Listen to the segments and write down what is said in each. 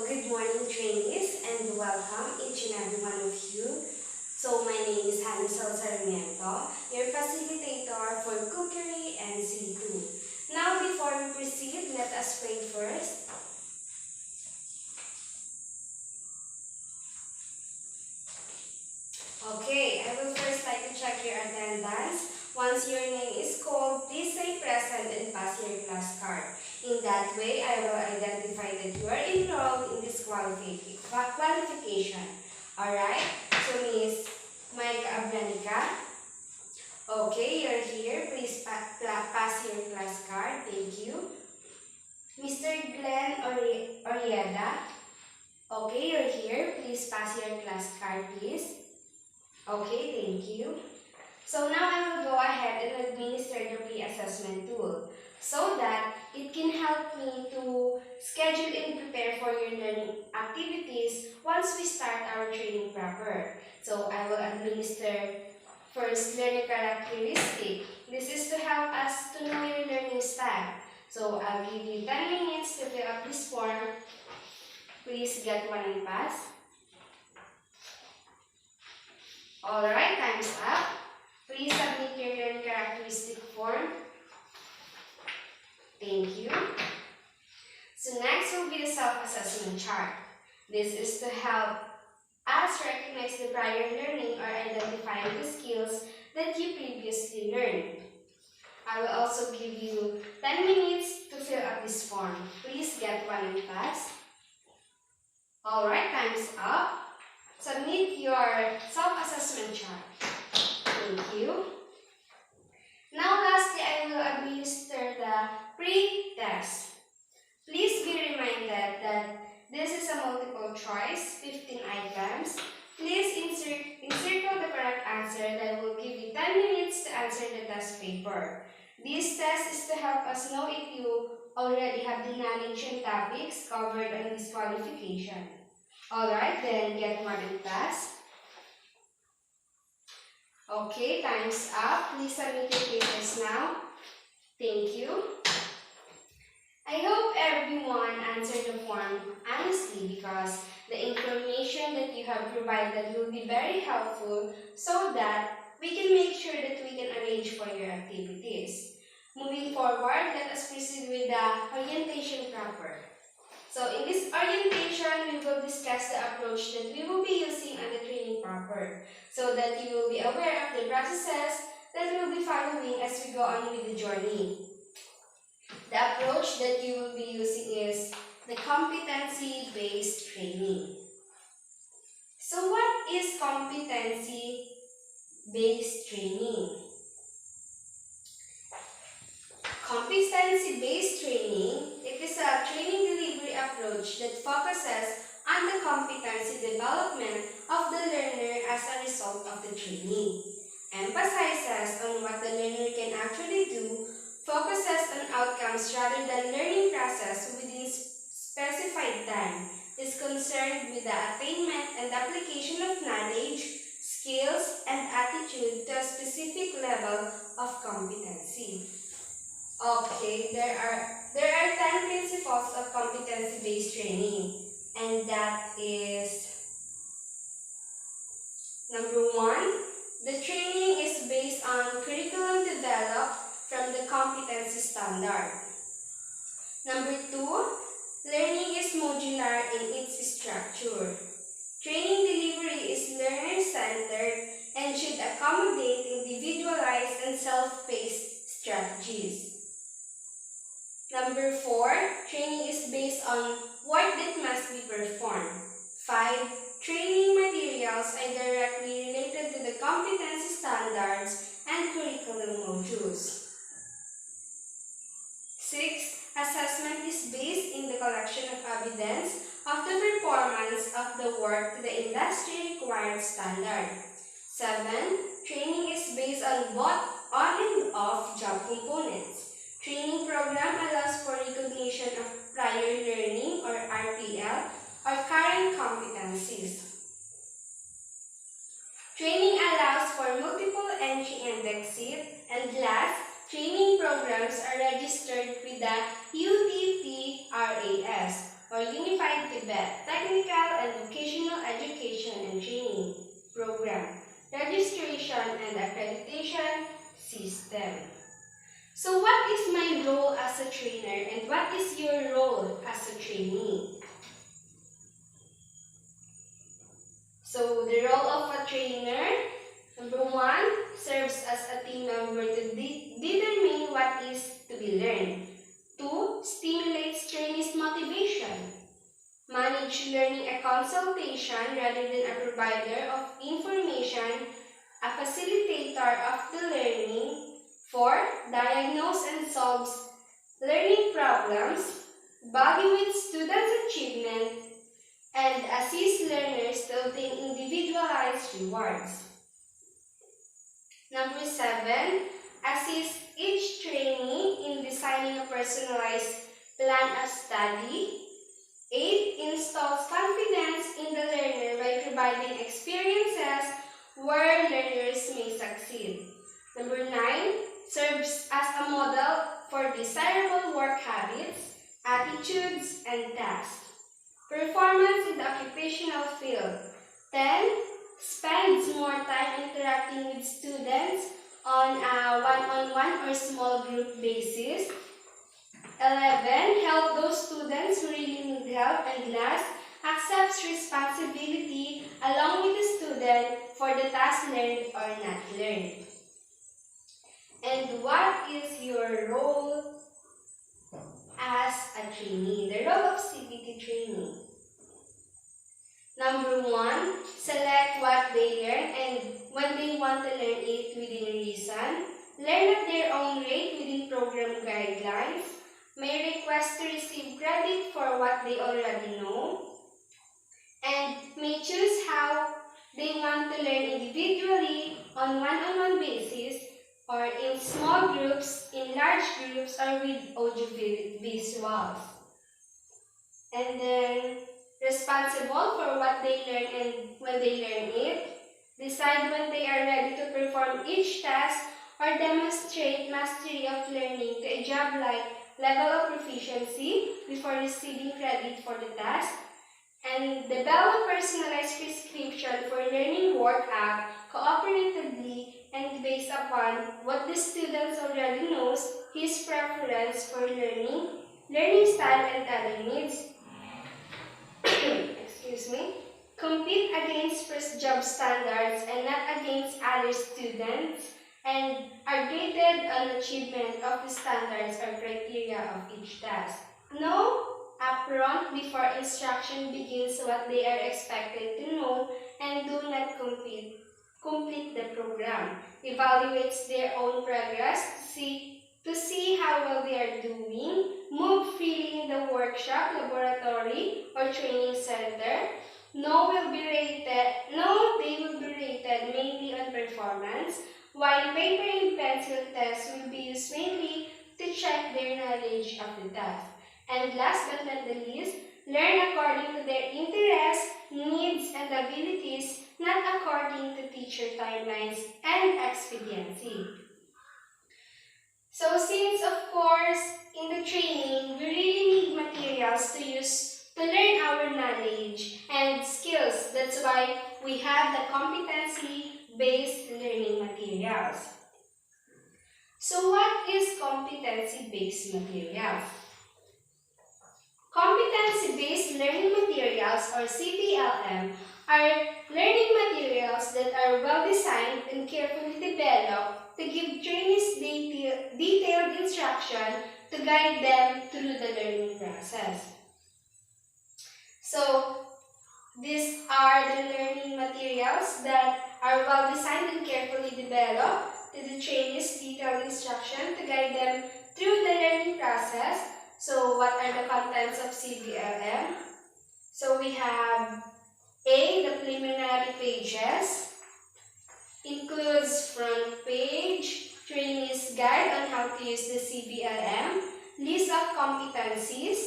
good morning trainees and welcome each and every one of you. So my name is Hansel Sarmiento, your facilitator for Cookery and C2. Now before we proceed, let us pray first. Okay, I will first like to check your attendance. Once your name is called, please say present and pass your class card. In that way, I will identify that you are enrolled in this qualification. Alright, so Miss Micah Ablanica. Okay, you're here. Please pass your class card. Thank you. Mr. Glenn Orieda. Okay, you're here. Please pass your class card, please. Okay, thank you. So now I will go ahead and administer the pre-assessment tool so that it can help me to schedule and prepare for your learning activities once we start our training proper. So I will administer first learning characteristic. This is to help us to know your learning style. So I'll give you 10 minutes to fill up this form. Please get one and pass. Alright, time's up. Please submit your learning characteristic form. Thank you. So next will be the self-assessment chart. This is to help us recognize the prior learning or identify the skills that you previously learned. I will also give you 10 minutes to fill up this form. Please get one and pass. Alright, time's up. Submit your self-assessment chart. Thank you. Now lastly, I will administer the pre-test. Please be reminded that this is a multiple choice, 15 items. Please encircle the correct answer that will give you 10 minutes to answer the test paper. This test is to help us know if you already have the knowledge and topics covered on this qualification. Alright, then get one and pass. Okay, time's up. Please submit your papers now. Thank you. I hope everyone answered the form honestly because the information that you have provided will be very helpful so that we can make sure that we can arrange for your activities. Moving forward, let us proceed with the orientation proper. So in this orientation, we will discuss the approach that we will be using on the training proper so that you will be aware of the processes that we will be following as we go on with the journey. The approach that you will be using is the competency-based training. So what is competency-based training? Competency-based training, it is a training delivery approach that focuses on the competency development of the learner as a result of the training, emphasizes on what the learner can actually do, focuses on outcomes rather than learning process within specified time, is concerned with the attainment and application of knowledge, skills, and attitude to a specific level of competency. Okay, there are 10 principles of competency-based training, and that is number 1, the training is based on curriculum developed from the competency standard. Number 2, learning is modular in its structure. Training delivery is learner-centered and should accommodate individualized and self-paced strategies. Number 4, training is based on work that must be performed. 5, training materials are directly related to the competency standards and curriculum modules. 6, assessment is based in the collection of evidence of the performance of the work to the industry-required standard. 7, training is based on both on and off job components. Training program allows for recognition of prior learning or RPL or current competencies. Training allows for multiple entry and exit. And last, training programs are registered with the UTPRAS or or Unified Tibet Technical and Vocational Education and Training Program Registration and Accreditation System. So what is my role as a trainer and what is your role as a trainee? So the role of a trainer, number 1, serves as a team member to determine what is to be learned. 2, stimulates trainees' motivation. Manage learning a consultation rather than a provider of information, a facilitator of the learning. 4, diagnose and solves learning problems, evaluate students' achievement, and assist learners to obtain individualized rewards. Number 7, assist each trainee in designing a personalized plan of study. 8, installs confidence in the learner by providing experiences where learners may succeed. Number 9, serves as a model for desirable work habits, attitudes, and tasks. Performance in the occupational field. 10, spends more time interacting with students on a one-on-one or small group basis. 11, help those students who really need help. And last, accepts responsibility along with the student for the task learned or not learned. And what is your role as a trainee? The role of CPT trainee. Number 1, select what they learn and when they want to learn it within reason. Learn at their own rate within program guidelines. May request to receive credit for what they already know. And may choose how they want to learn individually on one-on-one basis or in small groups, in large groups, or with audio visuals. And then, responsible for what they learn and when they learn it. Decide when they are ready to perform each task or demonstrate mastery of learning to a job-like level of proficiency before receiving credit for the task. And develop personalized prescription for learning workup cooperatively and based upon what the student already knows, his preference for learning style and other needs. Excuse me. Compete against first job standards and not against other students, and are graded on achievement of the standards or criteria of each task. Know upfront before instruction begins what they are expected to know and do not complete the program. Evaluates their own progress to see how well they are doing. Move freely in the workshop, laboratory, or training center. No, they will be rated mainly on performance, while paper and pencil tests will be used mainly to check their knowledge of the task. And last but not the least, learn according to their interests, needs, and abilities, not according to teacher timelines and expediency. So since, of course, in the training, we really need materials to use to learn our knowledge and skills. That's why we have the competency-based learning materials. So what is competency-based materials? Competency-based learning materials, or CPLM, are learning materials that are well-designed and carefully developed to give trainees detailed instruction to guide them through the learning process. So, these are the learning materials that are well-designed and carefully developed to the trainees detailed instruction to guide them through the learning process. So, what are the contents of CPLM? So, we have A, the preliminary pages. Includes front page, trainees guide on how to use the CPLM, list of competencies,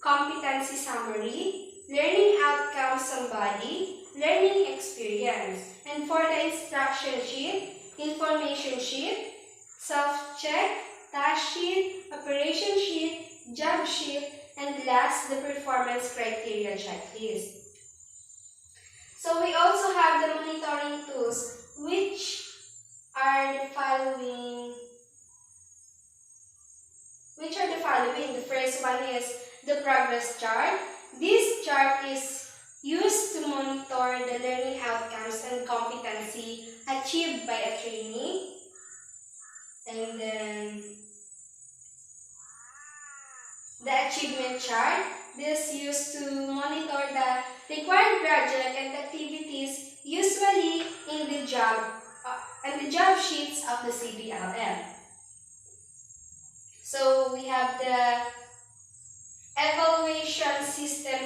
competency summary, learning outcomes summary, learning experience. And for the instruction sheet, information sheet, self-check, task sheet, operation sheet, job sheet, And last, the performance criteria checklist. So we also have the monitoring tools, which are the following. The first one is the progress chart. This chart is used to monitor the learning outcomes and competency achieved by a trainee. And then the achievement chart. This is used to monitor the required project and activities usually in the job sheets of the CBLM. So we have the evaluation system.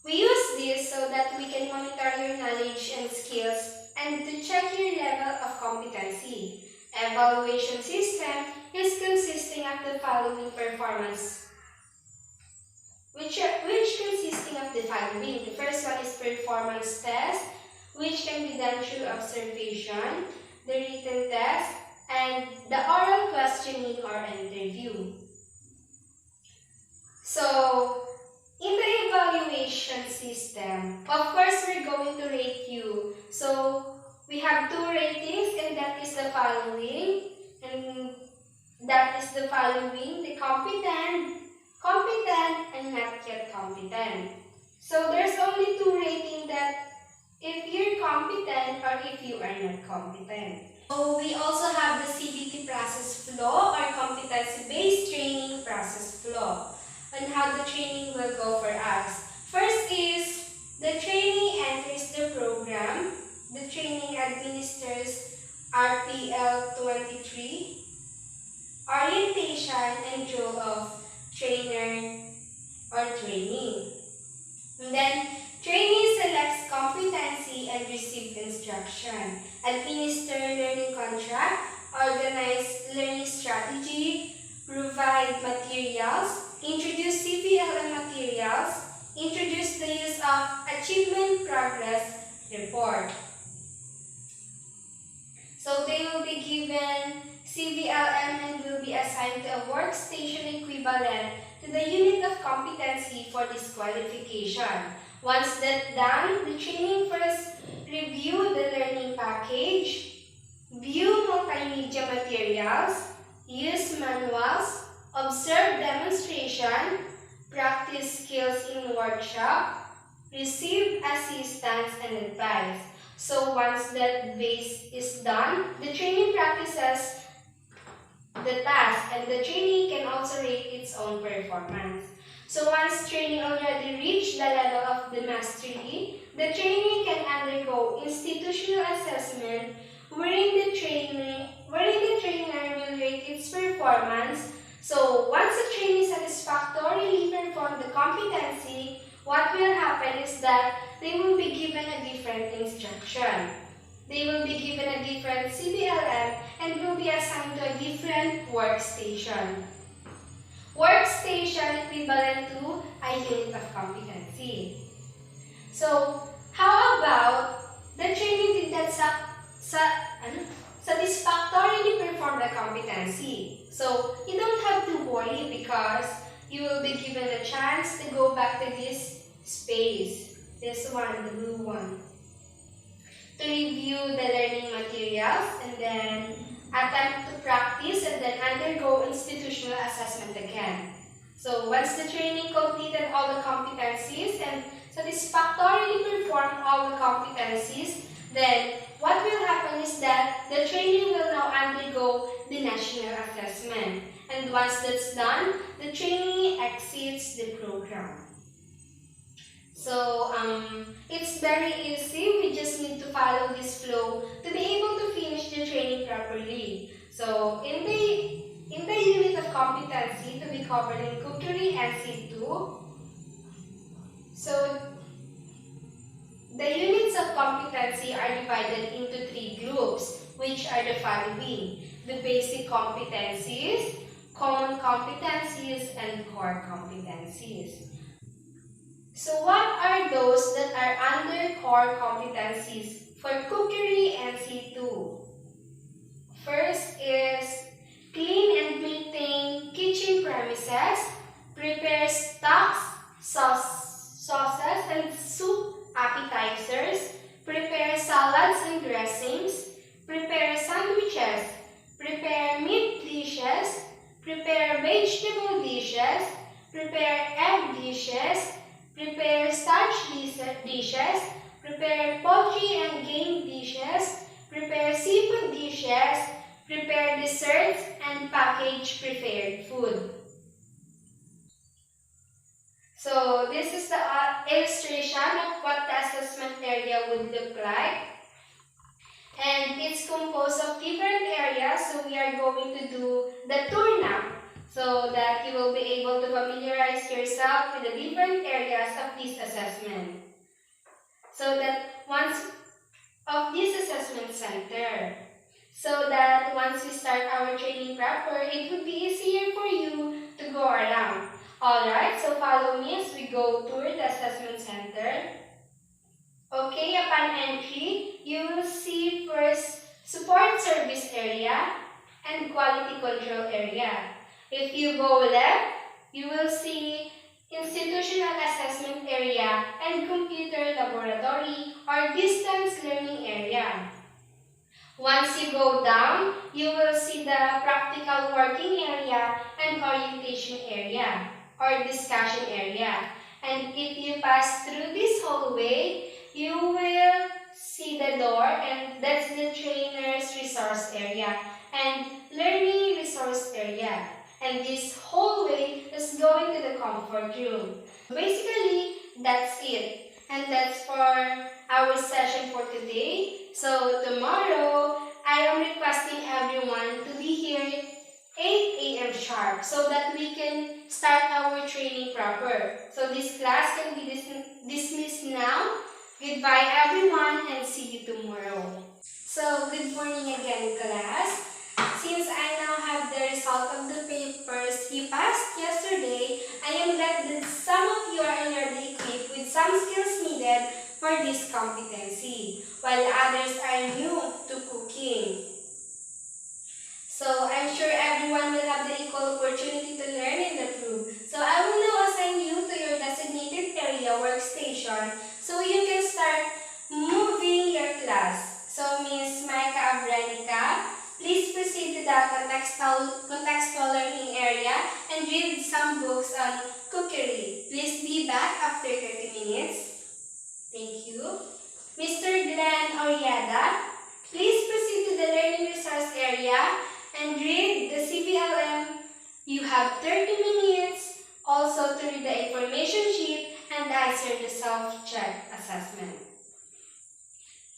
We use this so that we can monitor your knowledge and skills and to check your level of competency. Evaluation system is consisting of the following performance, which consisting of the following. The first one is performance test, which can be done through observation, the written test, and the oral questioning or interview. So, in the evaluation system, of course, we're going to rate you. So, we have 2 ratings, and that is the following. The competent, and not yet competent. So, there's only 2 ratings, that if you're competent or if you are not competent. So, we also have the CBT process flow or competency-based training process flow, on how the training will go for us. First is, the trainee enters the program. The training administers RPL 23, orientation and role of trainer or trainee. And then, trainee selects competency and receives instruction, administer learning contract, organize learning strategy, provide materials, introduce CBLM materials, introduce the use of achievement progress report. So they will be given CBLM and will be assigned to a workstation equivalent to the unit of competency for disqualification. Once that's done, the training first review the learning package, view multimedia materials, use manuals, observe demonstration, practice skills in workshop, receive assistance and advice. So once that base is done, the trainee practices the task and the trainee can also rate its own performance. So once trainee already reached the level of the mastery, the trainee can undergo institutional assessment wherein the trainer will rate its performance. So once the trainee satisfactorily perform the competency, what will happen is that they will be given a different instruction. They will be given a different CBLM and will be assigned to a different workstation. Workstation equivalent to a unit of competency. So, how about the trainee did not satisfactorily perform the competency? So, you don't have to worry because you will be given a chance to go back to this space. This one, the blue one. To review the learning materials and then attempt to practice and then undergo institutional assessment again. So once the training completed all the competencies and satisfactorily performed all the competencies, then what will happen is that the trainee will now undergo the national assessment. And once that's done, the trainee exits the program. So it's very easy. We just need to follow this flow to be able to finish the training properly. So in the unit of competency to be covered in Cookery NC2, so the units of competency are divided into 3 groups, which are the following: the basic competencies, common competencies, and core competencies. So what are those that are under core competencies for Cookery NC2? First is clean and maintain kitchen premises, prepare egg dishes, prepare starch dishes, prepare poultry and game dishes, prepare seafood dishes, prepare desserts, and package prepared food. So this is the illustration of what the assessment area would look like. And it's composed of different areas, so we are going to do the tour now, so that you will be able to familiarize yourself with the different areas of this assessment. So that once of this assessment center, so that once we start our training proper, it would be easier for you to go around. Alright, so follow me as we go tour the assessment center. Okay, upon entry, you will see first support service area and quality control area. If you go left, you will see institutional assessment area and computer laboratory or distance learning area. Once you go down, you will see the practical working area and orientation area or discussion area. And if you pass through this hallway, you will see the door, and that's the trainer's resource area and learning resource area. And this hallway is going to the comfort room. Basically, that's it. And that's for our session for today. So tomorrow, I am requesting everyone to be here 8 a.m. sharp so that we can start our training proper. So this class can be dismissed now. Goodbye everyone and see you tomorrow. So good morning again class. Since I now have the result of the papers you passed yesterday, I am glad that some of you are already equipped with some skills needed for this competency, while others are new to cooking. So I'm sure everyone will have the equal opportunity to learn and improve. So I will now assign you to your designated area workstation so you can start moving your class. So Ms. Micah Abrenica, please proceed to the contextual learning area and read some books on cookery. Please be back after 30 minutes. Thank you. Mr. Glenn Oriada, please proceed to the learning resource area and read the CPLM. You have 30 minutes also to read the information sheet and answer the self-check assessment.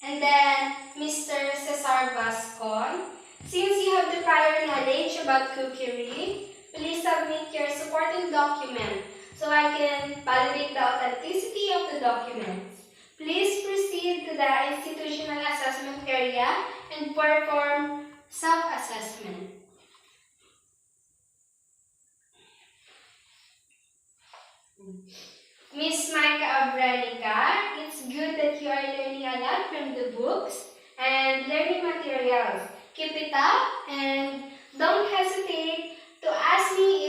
And then, Mr. Cesar Vascon, since you have the prior knowledge about cookery, please submit your supporting document so I can validate the authenticity of the document. Please proceed to the institutional assessment area and perform self-assessment. Miss Micah Abrenica, it's good that you are learning a lot from the books and learning materials. Keep it up and don't hesitate to ask me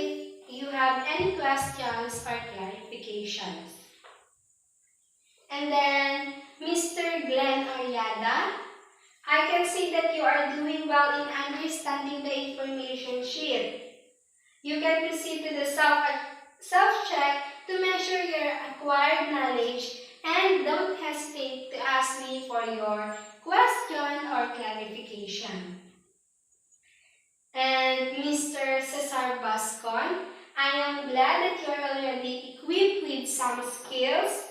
if you have any questions or clarifications. And then, Mr. Glenn Ariada, I can see that you are doing well in understanding the information sheet. You can proceed to the self-check to measure your acquired knowledge and don't hesitate to ask me for your question or clarification. And Mr. Cesar Bascon, I am glad that you are already equipped with some skills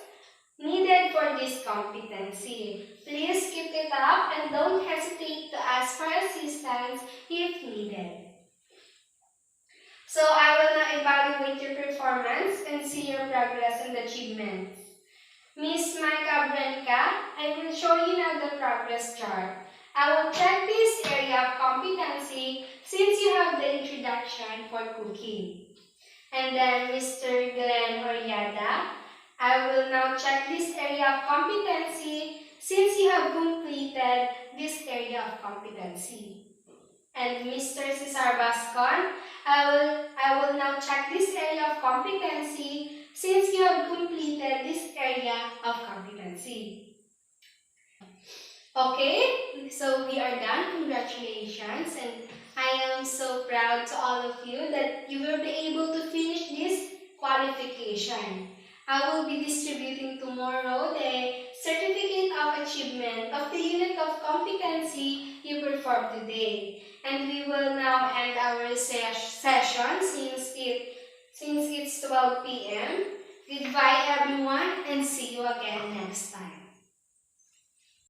needed for this competency. Please keep it up and don't hesitate to ask for assistance if needed. So I will now evaluate your performance and see your progress and achievements. Miss Micah Brenka, I will show you now the progress chart. I will check this area of competency since you have the introduction for cooking. And then Mr. Glenn Oriada, I will now check this area of competency since you have completed this area of competency. And Mr. Cesar Bascon, I will now check this area of competency since you have completed this area of competency. Okay, so we are done. Congratulations, and I am so proud to all of you that you will be able to finish this qualification. I will be distributing tomorrow the certificate of achievement of the unit of competency you performed today. And we will now end our session since it's 12 p.m. Goodbye everyone and see you again next time.